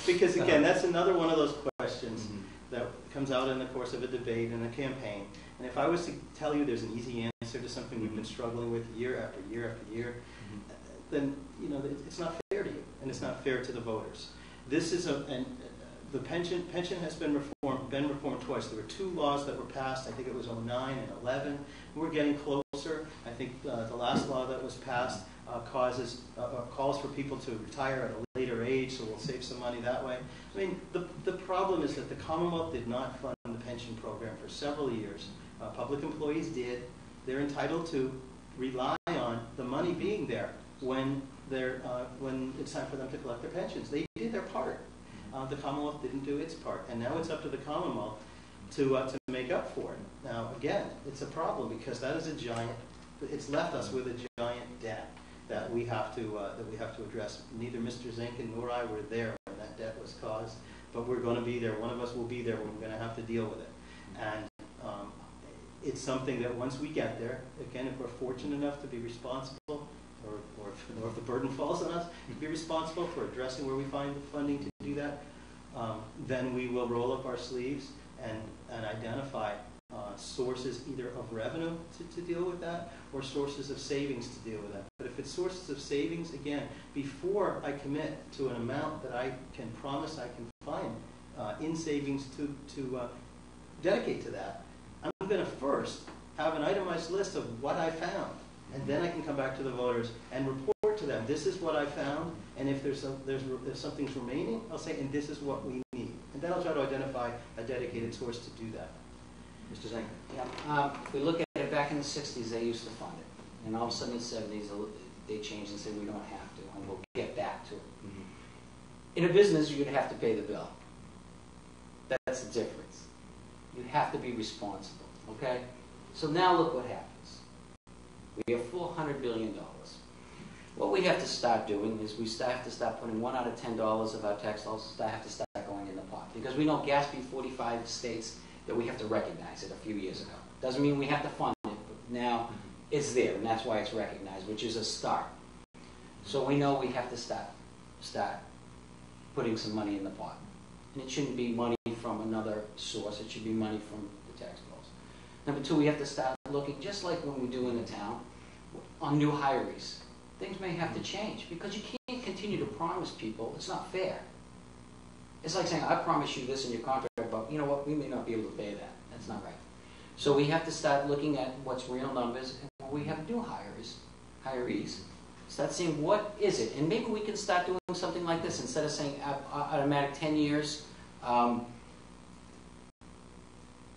because again, that's another one of those questions that comes out in the course of a debate and a campaign. And if I was to tell you there's an easy answer to something we've been struggling with year after year after year, then it's not fair to you, and it's not fair to the voters. This is the pension has been reformed twice. There were two laws that were passed. I think it was 09 and 11. We're getting closer. I think the last law that was passed calls for people to retire at a later age, so we'll save some money that way. I mean, the problem is that the Commonwealth did not fund the pension program for several years. Public employees did. They're entitled to rely on the money being there when it's time for them to collect their pensions. They did their part. The Commonwealth didn't do its part, and now it's up to the Commonwealth to make up for it. Now, again, it's a problem because that is it's left us with a giant debt that we have to address. Neither Mr. Zenkin nor I were there when that debt was caused, but we're going to be there. One of us will be there when we're going to have to deal with it. And it's something that once we get there, again, if we're fortunate enough to be responsible, or if the burden falls on us to be responsible for addressing where we find the funding to do that, then we will roll up our sleeves and identify sources either of revenue to deal with that or sources of savings to deal with that. But if it's sources of savings, again, before I commit to an amount that I can promise I can find in savings to dedicate to that, I'm going to first have an itemized list of what I found. And then I can come back to the voters and report to them, this is what I found, and if if something's remaining, I'll say, and this is what we need. And then I'll try to identify a dedicated source to do that. Mr. Zenkin. Yeah. If we look at it, back in the 60s, they used to fund it. And all of a sudden in the 70s, they changed and said, we don't have to, and we'll get back to it. In a business, you'd have to pay the bill. That's the difference. You have to be responsible, okay? So now look what happens. We have $400 billion. What we have to start doing is we have to start putting $1 out of $10 of our tax dollars have to start going in the pot. Because we know gas beat 45 states that we have to recognize it a few years ago. Doesn't mean we have to fund it, but now it's there, and that's why it's recognized, which is a start. So we know we have to start putting some money in the pot. And it shouldn't be money from another source. It should be money from the tax bills. Number two, we have to start looking, just like when we do in the town, on new hirees. Things may have to change because you can't continue to promise people. It's not fair. It's like saying, I promise you this in your contract, but you know what, we may not be able to pay that. That's not right. So we have to start looking at what's real numbers, and when we have new hirees, start seeing what is it. And maybe we can start doing something like this. Instead of saying automatic 10 years,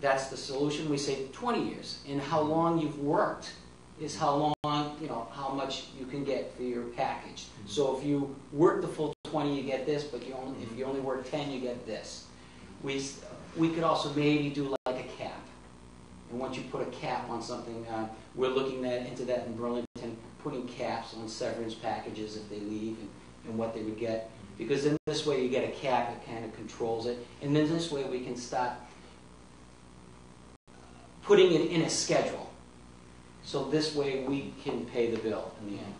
that's the solution. We say 20 years. And how long you've worked is how long, how much you can get for your package. So if you work the full 20, you get this, but if you only work 10, you get this. We could also maybe do like a cap. And once you put a cap on something, we're looking into that in Burlington, putting caps on severance packages if they leave and what they would get. Because then this way you get a cap, it kind of controls it. And then this way we can start putting it in a schedule. So this way we can pay the bill in the end.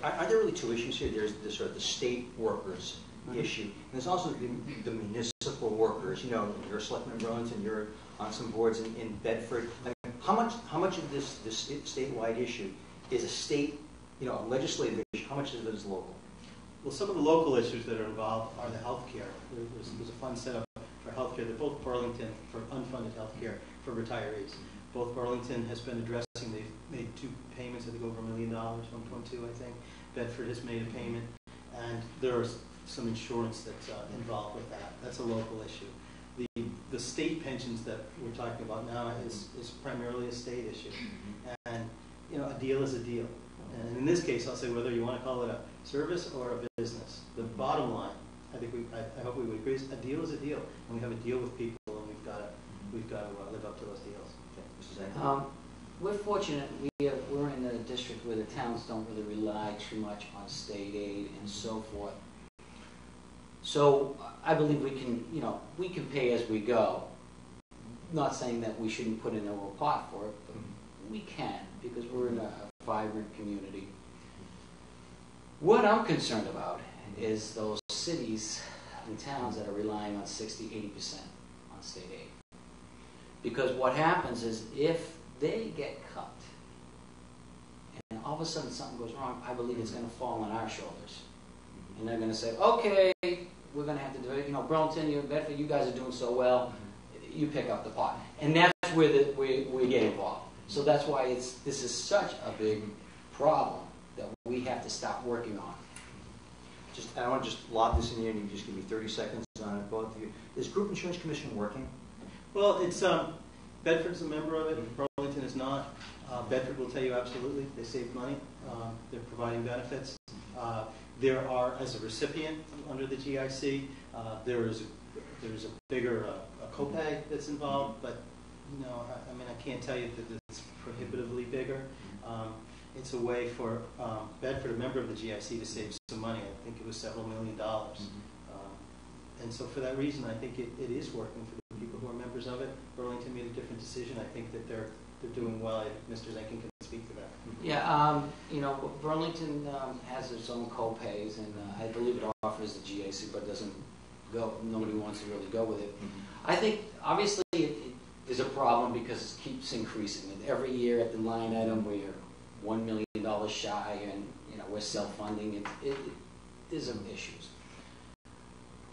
Are there really two issues here? There's the sort of the state workers issue, and there's also the municipal workers. You're a selectman in Burlington, you're on some boards in Bedford. I mean, how much of this statewide issue is a state, a legislative issue? How much of it is local? Well, some of the local issues that are involved are the health care. There's a fund set up for health care. They're both Burlington for unfunded health care for retirees. Both Burlington has been addressing, they've made 2 payments, I think over $1 million, 1.2 I think. Bedford has made a payment, and there's some insurance that's involved with that. That's a local issue. The state pensions that we're talking about now is primarily a state issue. And you know, a deal is a deal. And in this case, I'll say whether you want to call it a service or a business. The bottom line, I hope we would agree, is a deal is a deal. And we have a deal with people, and we've got to live up to those deals. Mrs. We're fortunate. We're in a district where the towns don't really rely too much on state aid and so forth. So I believe we can pay as we go. Not saying that we shouldn't put in a little pot for it, but we can, because we're in a vibrant community. What I'm concerned about is those cities and towns that are relying on 60–80% on state aid. Because what happens is if they get cut and all of a sudden something goes wrong, I believe it's going to fall on our shoulders. And they're going to say, okay, we're going to have to do it. You know, Burlington, Bedford, you guys are doing so well, you pick up the pot. And that's where we get involved. So that's why this is such a big problem that we have to stop working on. I want to just lob this in here, and you just give me 30 seconds on it, both of you. Is Group Insurance Commission working? Well, it's Bedford's a member of it. Burlington is not. Bedford will tell you absolutely they save money. They're providing benefits. There are, as a recipient under the GIC, there's a bigger copay that's involved, but you know, I mean, I can't tell you that it's prohibitively bigger. It's a way for Bedford, a member of the GIC, to save some money. I think it was several $1 million. And so for that reason, I think it is working for the people who are members of it. Burlington made a different decision. I think that they're doing well. I think Mr. Zenkin can speak to that. Yeah, you know, Burlington has its own co-pays, and I believe it offers the GIC, but doesn't go. Nobody wants to really go with it. I think obviously there's a problem because it keeps increasing. And every year at the line item we're $1 million shy, and you know we're self-funding. There's some issues.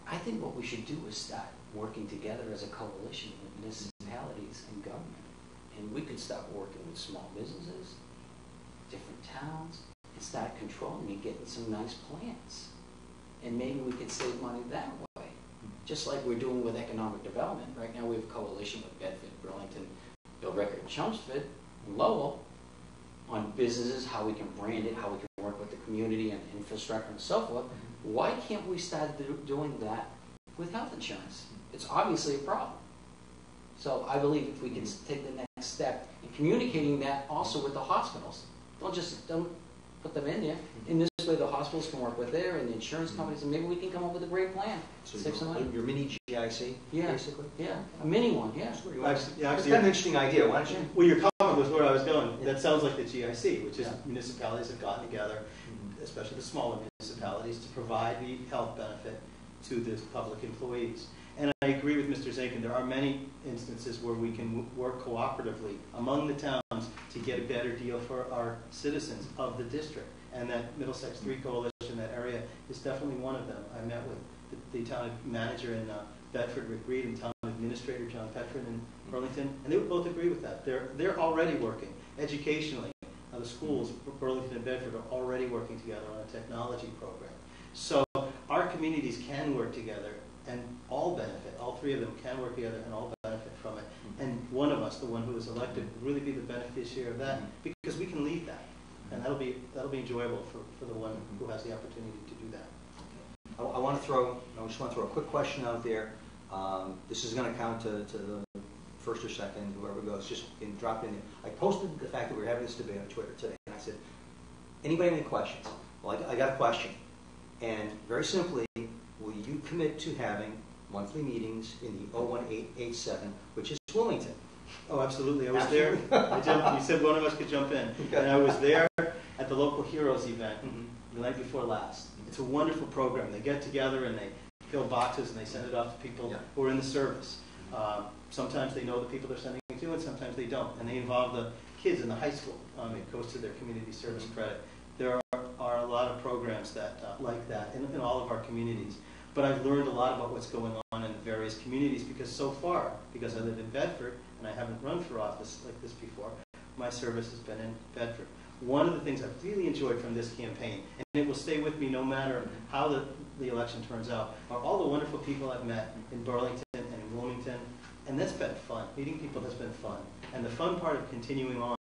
I think what we should do is start working together as a coalition with municipalities and government. And we could start working with small businesses, different towns, and start controlling and getting some nice plans. And maybe we could save money that way. Just like we're doing with economic development. Right now we have a coalition with Bedford, Burlington, Bill Rickard, and Chelmsford, and Lowell on businesses, how we can brand it, how we can work with the community and infrastructure and so forth. Why can't we start doing that with health insurance? It's obviously a problem. So I believe if we can take the next step in communicating that also with the hospitals, don't put them in there. In this way, the hospitals can work with there and the insurance companies, and maybe we can come up with a great plan. So save some money. Your mini GIC, basically? Yeah, a mini one, yeah. It's kind of an interesting idea. Why don't you? Well, your comment was where I was going. That sounds like the GIC, which is municipalities have gotten together, especially the smaller municipalities, to provide the health benefit to the public employees. And I agree with Mr. Zenkin. There are many instances where we can work cooperatively among the towns to get a better deal for our citizens of the district. And that Middlesex 3 Coalition, that area, is definitely one of them. I met with the town manager in Bedford, Rick Reed, and town administrator John Petrin in Burlington, and they would both agree with that. They're already working educationally. The schools, Burlington and Bedford, are already working together on a technology program. So our communities can work together and all benefit. All 3 of them can work together and all benefit from it. And one of us, the one who is elected, would really be the beneficiary of that, because we can lead that. And that'll be enjoyable for the one who has the opportunity to do that. I just want to throw a quick question out there. This is going to count to the first or second, whoever goes, just drop in there. I posted the fact that we're having this debate on Twitter today, and I said, anybody have any questions? Well, I got a question. And very simply, will you commit to having monthly meetings in the 01887, which is Wilmington? Oh, absolutely. I was there. You said one of us could jump in. Okay. And I was there at the Local Heroes event the night before last. It's a wonderful program. They get together and they fill boxes and they send it off to people who are in the service. Sometimes they know the people they're sending it to, and sometimes they don't. And they involve the kids in the high school. It goes to their community service credit. There are a lot of programs that like that in all of our communities. But I've learned a lot about what's going on in the various communities because so far, because I live in Bedford and I haven't run for office like this before, my service has been in Bedford. One of the things I've really enjoyed from this campaign, and it will stay with me no matter how the election turns out, are all the wonderful people I've met in Burlington and in Wilmington. And that's been fun. Meeting people has been fun. And the fun part of continuing on,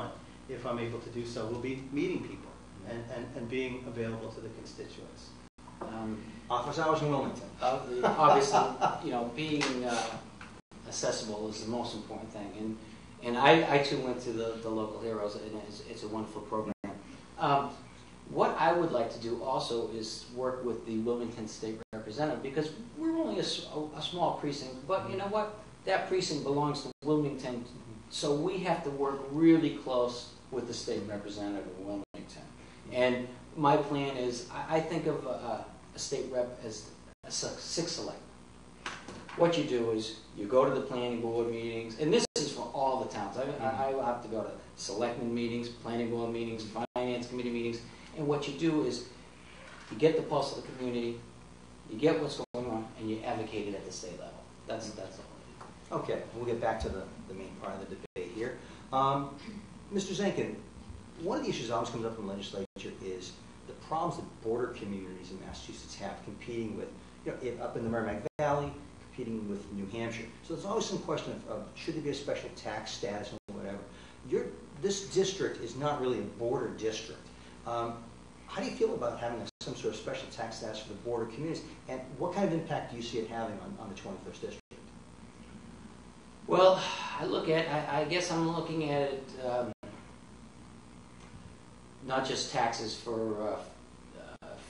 if I'm able to do so, will be meeting people and being available to the constituents. Office hours in Wilmington. Obviously, being accessible is the most important thing. And I too went to the local heroes, and it's a wonderful program. What I would like to do also is work with the Wilmington State Representative, because we're only a small precinct, but you know what? That precinct belongs to Wilmington, so we have to work really close with the state representative of Wilmington. And my plan is, I think of a state rep as a six select. What you do is you go to the planning board meetings, and this is for all the towns. I have to go to selectmen meetings, planning board meetings, finance committee meetings, and what you do is you get the pulse of the community, you get what's going on, and you advocate it at the state level. That's all. Okay, we'll get back to the main part of the debate here. Mr. Zenkin, one of the issues that always comes up in the legislature is the problems that border communities in Massachusetts have competing with, up in the Merrimack Valley, competing with New Hampshire. So there's always some question of should there be a special tax status or whatever. This district is not really a border district. How do you feel about having some sort of special tax status for the border communities, and what kind of impact do you see it having on the 21st district? Well, I guess I'm looking at it not just taxes for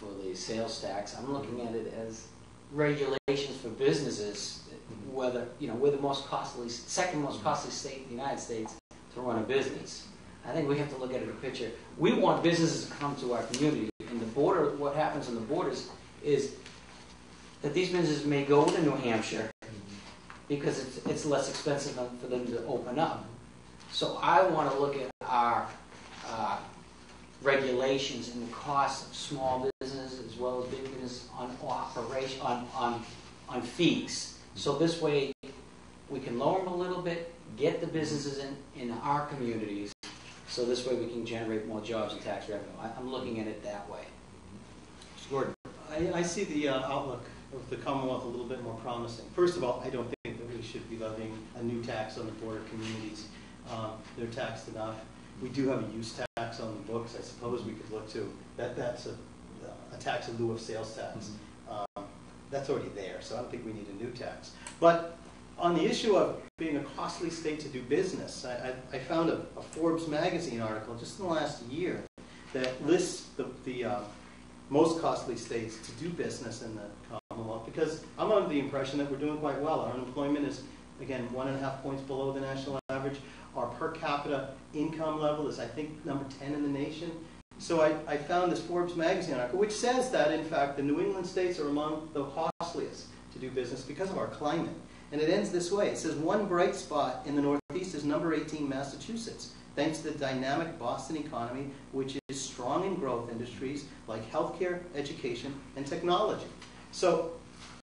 the sales tax. I'm looking at it as regulations for businesses. Whether we're the second most costly state in the United States to run a business. I think we have to look at it in a picture. We want businesses to come to our community, and the border. What happens on the borders is that these businesses may go to New Hampshire, because it's less expensive for them to open up. So I want to look at our regulations and the costs of small businesses as well as big business on operation on fees. So this way we can lower them a little bit, get the businesses in our communities, so this way we can generate more jobs and tax revenue. I'm looking at it that way. Mr. Gordon. I see the outlook of the Commonwealth a little bit more promising. First of all, I don't think that we should be levying a new tax on the border communities. They're taxed enough. We do have a use tax on the books. I suppose we could look to that's a tax in lieu of sales tax. That's already there, so I don't think we need a new tax. But on the issue of being a costly state to do business, I found a Forbes magazine article just in the last year that lists the most costly states to do business in the Commonwealth, because I'm under the impression that we're doing quite well. Our unemployment is, again, 1.5 points below the national average. Our per capita income level is, I think, number 10 in the nation. So I found this Forbes magazine article, which says that, in fact, the New England states are among the costliest to do business because of our climate. And it ends this way. It says, one bright spot in the Northeast is number 18, Massachusetts, thanks to the dynamic Boston economy, which is strong in growth industries like healthcare, education, and technology. So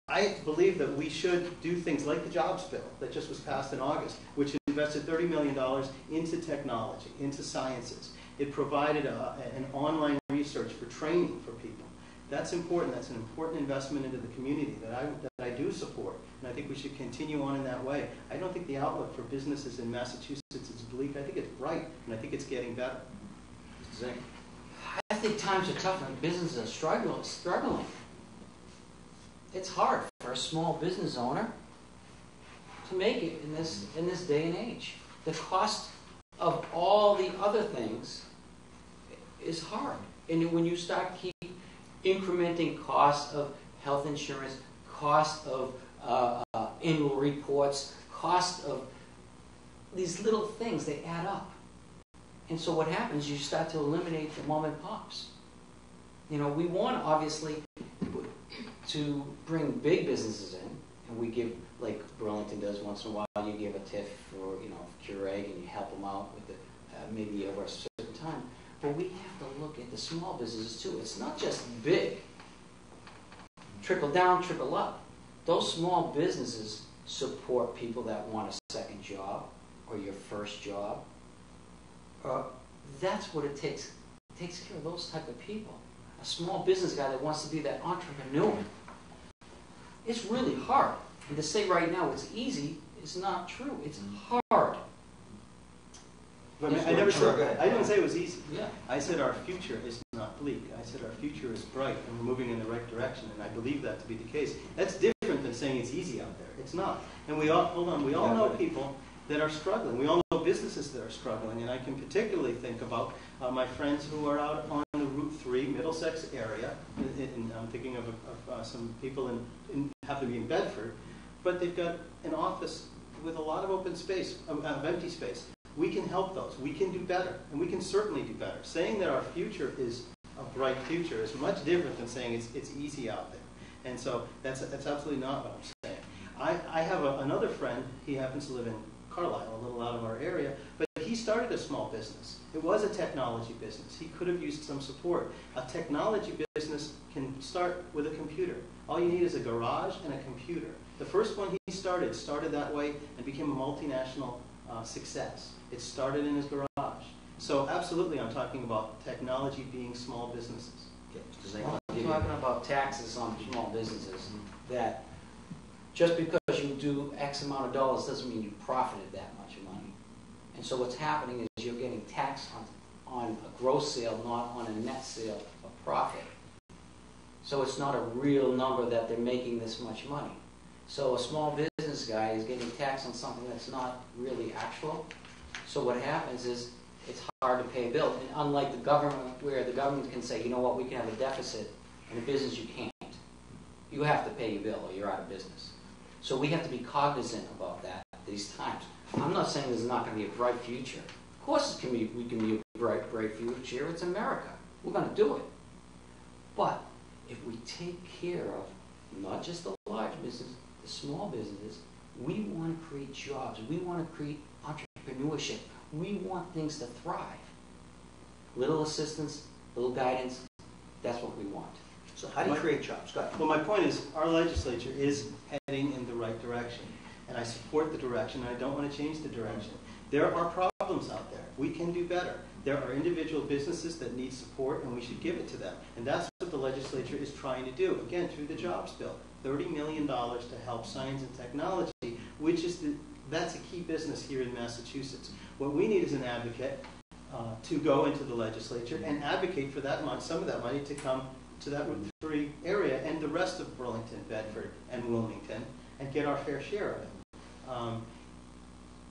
I believe that we should do things like the jobs bill that just was passed in August, which invested $30 million into technology, into sciences. It provided an online research for training for people. That's important. That's an important investment into the community that I do support, and I think we should continue on in that way. I don't think the outlook for businesses in Massachusetts is bleak. I think it's bright, and I think it's getting better. Mr. Zink. I think times are tough and businesses are struggling. It's hard for a small business owner to make it in this day and age. The cost of all the other things is hard. And when you start incrementing costs of health insurance, cost of annual reports, cost of these little things, they add up. And so what happens, you start to eliminate the mom and pops. We want, obviously, to bring big businesses in, and we give, like Burlington does once in a while, you give a TIF for, Keurig, and you help them out with maybe over a certain time. But we have to look at the small businesses too. It's not just big. Trickle down, trickle up. Those small businesses support people that want a second job or your first job. That's what it takes. It takes care of those type of people. A small business guy that wants to be that entrepreneur. It's really hard. And to say right now it's easy is not true. It's hard. But I never said, I didn't say it was easy. Yeah. I said our future is not bleak. I said our future is bright and we're moving in the right direction, and I believe that to be the case. That's different than saying it's easy out there. It's not. And we all, hold on, we all know people that are struggling. We all know businesses that are struggling, and I can particularly think about my friends who are out on the Route 3 Middlesex area. And I'm thinking of some people have to be in Bedford, but they've got an office with a lot of open space, of empty space. We can help those. We can do better, and we can certainly do better. Saying that our future is a bright future is much different than saying it's easy out there. And so that's absolutely not what I'm saying. I have another friend. He happens to live in Carlisle, a little out of our area, but he started a small business. It was a technology business. He could have used some support. A technology business can start with a computer. All you need is a garage and a computer. The first one he started that way and became a multinational success. It started in his garage. So absolutely, I'm talking about technology being small businesses. Well, I'm talking about taxes on small businesses. That just because you do X amount of dollars doesn't mean you profited that much money. And so what's happening is you're getting taxed on a gross sale, not on a net sale of profit. So it's not a real number that they're making this much money. So a small business guy is getting taxed on something that's not really actual. So what happens is it's hard to pay a bill. And unlike the government, where the government can say, you know what, we can have a deficit, in a business you can't. You have to pay your bill or you're out of business. So we have to be cognizant about that at these times. I'm not saying there's not going to be a bright future. Of course we can be a bright future. It's America. We're going to do it. But if we take care of not just the large business, the small businesses, we want to create jobs. We want to create entrepreneurship. We want things to thrive. Little assistance, little guidance, that's what we want. So how do you create jobs? Go ahead. Well, my point is our legislature is heading in the right direction, and I support the direction, and I don't want to change the direction. There are problems out there. We can do better. There are individual businesses that need support, and we should give it to them. And that's what the legislature is trying to do, again, through the jobs bill. $30 million to help science and technology, which is that's a key business here in Massachusetts. What we need is an advocate to go into the legislature and advocate for that money, some of that money to come to that Route 3 area and the rest of Burlington, Bedford, and Wilmington, and get our fair share of it.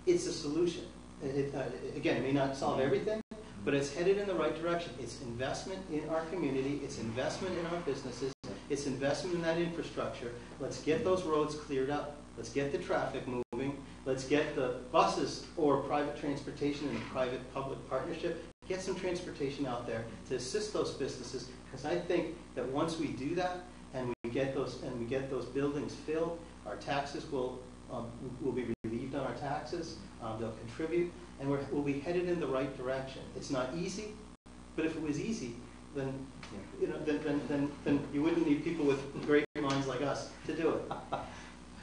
It's a solution. Again, it may not solve everything, but it's headed in the right direction. It's investment in our community. It's investment in our businesses. It's investment in that infrastructure. Let's get those roads cleared up. Let's get the traffic moving. Let's get the buses or private transportation in a private-public partnership. Get some transportation out there to assist those businesses, because I think that once we do that and we get those buildings filled, our taxes will be relieved on our taxes. They'll contribute, and we'll be headed in the right direction. It's not easy, but if it was easy, then then you wouldn't need people with great minds like us to do it.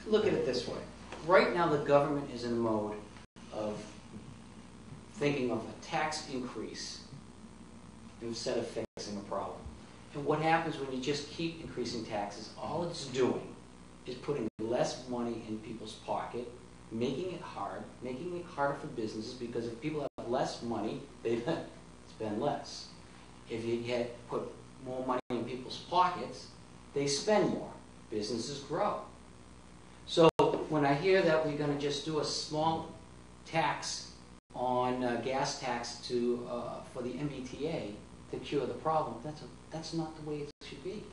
Look at it this way. Right now the government is in a mode of thinking of a tax increase instead of fixing a problem. And what happens when you just keep increasing taxes, all it's doing is putting less money in people's pocket, making it harder for businesses, because if people have less money, they spend less. If you put more money in people's pockets, they spend more. Businesses grow. So when I hear that we're going to just do a small tax on gas tax for the MBTA to cure the problem, that's not the way it should be.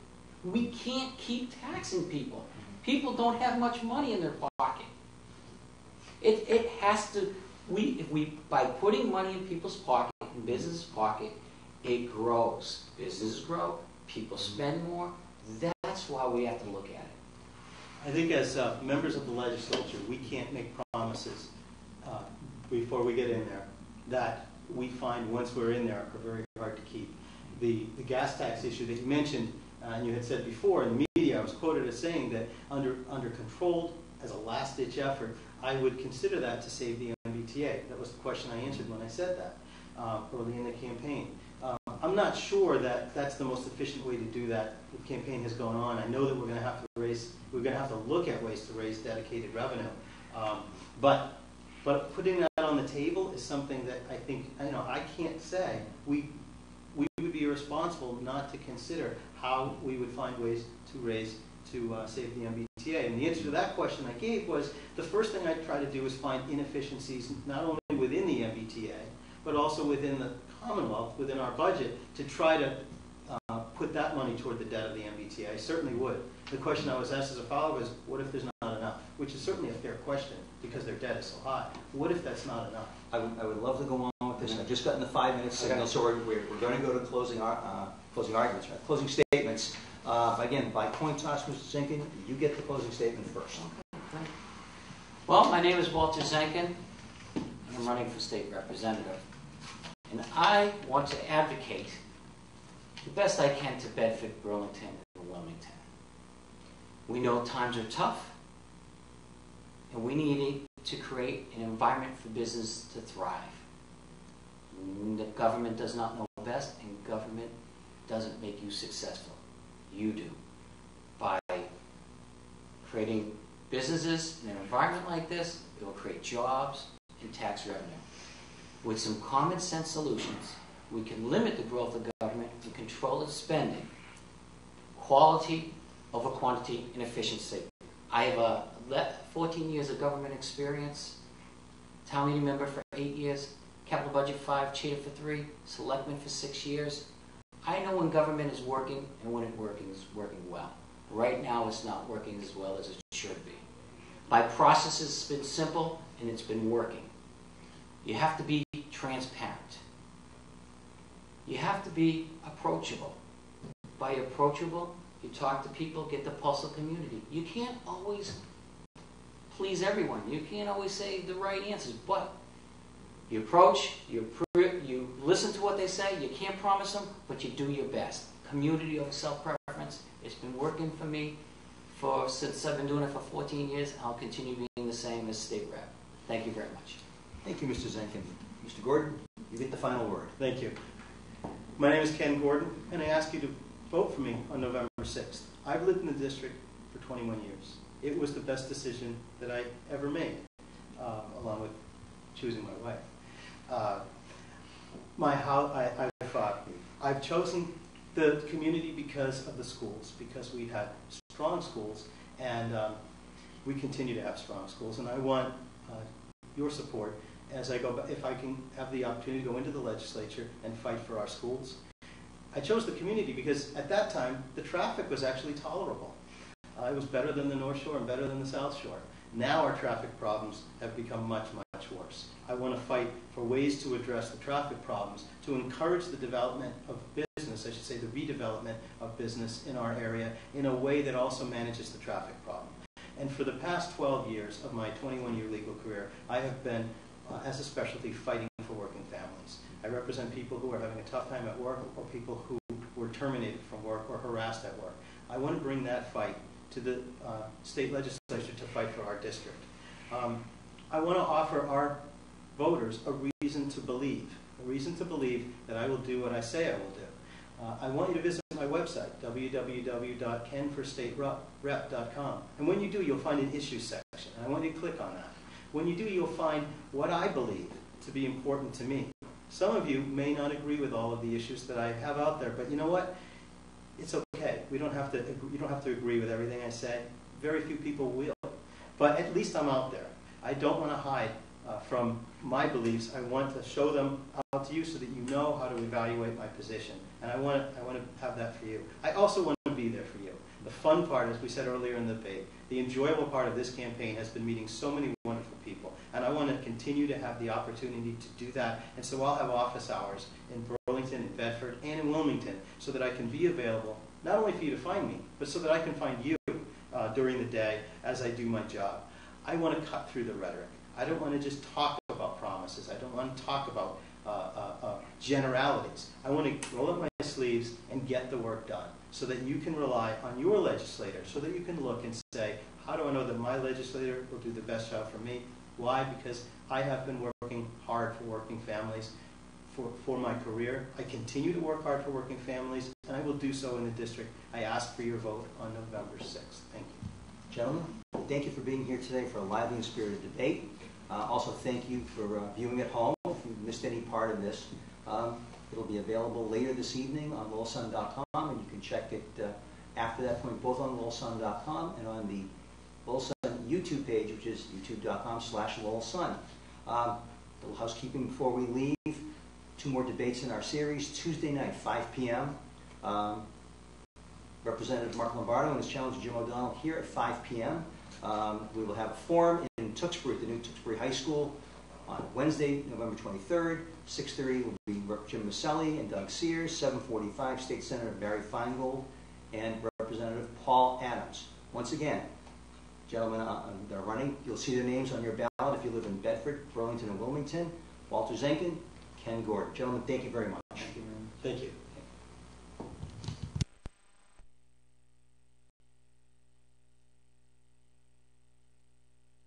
We can't keep taxing people. People don't have much money in their pocket. It has to. By putting money in people's pocket, in business' pocket, it grows. Businesses grow. People spend more. That's why we have to look at it. I think as members of the legislature, we can't make promises before we get in there that we find once we're in there are very hard to keep. the gas tax issue that you mentioned, and you had said before in the media, I was quoted as saying that under controlled, as a last-ditch effort, I would consider that to save the MBTA. That was the question I answered when I said that early in the campaign. I'm not sure that that's the most efficient way to do that. The campaign has gone on. I know that we're going to have to look at ways to raise dedicated revenue. But putting that on the table is something that I think, I can't say. We would be irresponsible not to consider how we would find ways to save the MBTA. And the answer to that question I gave was the first thing I'd try to do is find inefficiencies not only within the MBTA, but also within the Commonwealth, within our budget, to try to put that money toward the debt of the MBTA. I certainly would. The question I was asked as a follow-up was, what if there's not enough? Which is certainly a fair question because their debt is so high. What if that's not enough? I would love to go on with this. I've just gotten the 5-minute signal, so we're going to go to closing arguments, right? Closing statements. Again, by coin toss, Mr. Zenkin, you get the closing statement first. Okay. Well, my name is Walter Zenkin, and I'm running for state representative. And I want to advocate the best I can to Bedford, Burlington, and Wilmington. We know times are tough, and we need to create an environment for business to thrive. The government does not know best, and government doesn't make you successful. You do. By creating businesses in an environment like this, it will create jobs and tax revenue. With some common sense solutions, we can limit the growth of government and control its spending. Quality over quantity and efficiency. I have 14 years of government experience, town meeting member for 8 years, capital budget 5, chair for 3, selectman for 6 years. I know when government is working and when it's working well. Right now it's not working as well as it should be. My process has been simple and it's been working. You have to be transparent. You have to be approachable. By approachable, you talk to people, get the pulse of community. You can't always please everyone. You can't always say the right answers, but you approach, you listen to what they say, you can't promise them, but you do your best. Community over self-preference, it's been working for me since I've been doing it for 14 years. I'll continue being the same as state rep. Thank you very much. Thank you, Mr. Zenkin. Mr. Gordon, you get the final word. Thank you. My name is Ken Gordon, and I ask you to vote for me on November 6th. I've lived in the district for 21 years. It was the best decision that I ever made, along with choosing my wife. I've chosen the community because of the schools, because we had strong schools, and we continue to have strong schools. And I want your support as I go, if I can have the opportunity to go into the legislature and fight for our schools. I chose the community because at that time, the traffic was actually tolerable. It was better than the North Shore and better than the South Shore. Now our traffic problems have become much, much worse. I want to fight for ways to address the traffic problems, to encourage the development of business, I should say the redevelopment of business in our area in a way that also manages the traffic problem. And for the past 12 years of my 21-year legal career, I have been, as a specialty, fighting for working families. I represent people who are having a tough time at work or people who were terminated from work or harassed at work. I want to bring that fight to the state legislature to fight for our district. I want to offer our voters a reason to believe that I will do what I say I will do. I want you to visit my website, www.kenforstaterep.com. And when you do, you'll find an issues section. And I want you to click on that. When you do, you'll find what I believe to be important to me. Some of you may not agree with all of the issues that I have out there, but you know what? It's okay. You don't have to agree with everything I say. Very few people will. But at least I'm out there. I don't want to hide from my beliefs. I want to show them out to you so that you know how to evaluate my position. And I want to have that for you. I also want to be there for you. The fun part, as we said earlier in the debate, the enjoyable part of this campaign has been meeting so many wonderful people. And I want to continue to have the opportunity to do that. And so I'll have office hours in Burlington, in Bedford, and in Wilmington so that I can be available, not only for you to find me, but so that I can find you during the day as I do my job. I want to cut through the rhetoric. I don't want to just talk about promises. I don't want to talk about generalities. I want to roll up my sleeves and get the work done so that you can rely on your legislator, so that you can look and say, how do I know that my legislator will do the best job for me? Why? Because I have been working hard for working families for my career. I continue to work hard for working families, and I will do so in the district. I ask for your vote on November 6th. Thank you. Gentlemen, thank you for being here today for a lively and spirited debate. Also, thank you for viewing at home. If you missed any part of this, it'll be available later this evening on lowellsun.com, and you can check it after that point, both on lowellsun.com and on the Lowell Sun YouTube page, which is youtube.com/lowellsun. A little housekeeping before we leave. 2 more debates in our series. Tuesday night, 5 p.m. Representative Mark Lombardo and his challenger Jim O'Donnell here at 5 p.m. We will have a forum in Tewksbury, at the new Tewksbury High School, on Wednesday, November 23rd. 6:30 will be Jim Maselli and Doug Sears. 7:45, State Senator Barry Feingold and Representative Paul Adams. Once again, gentlemen that are running, you'll see their names on your ballot if you live in Bedford, Burlington, and Wilmington. Walter Zenkin, Ken Gordon. Gentlemen, thank you very much. Thank you.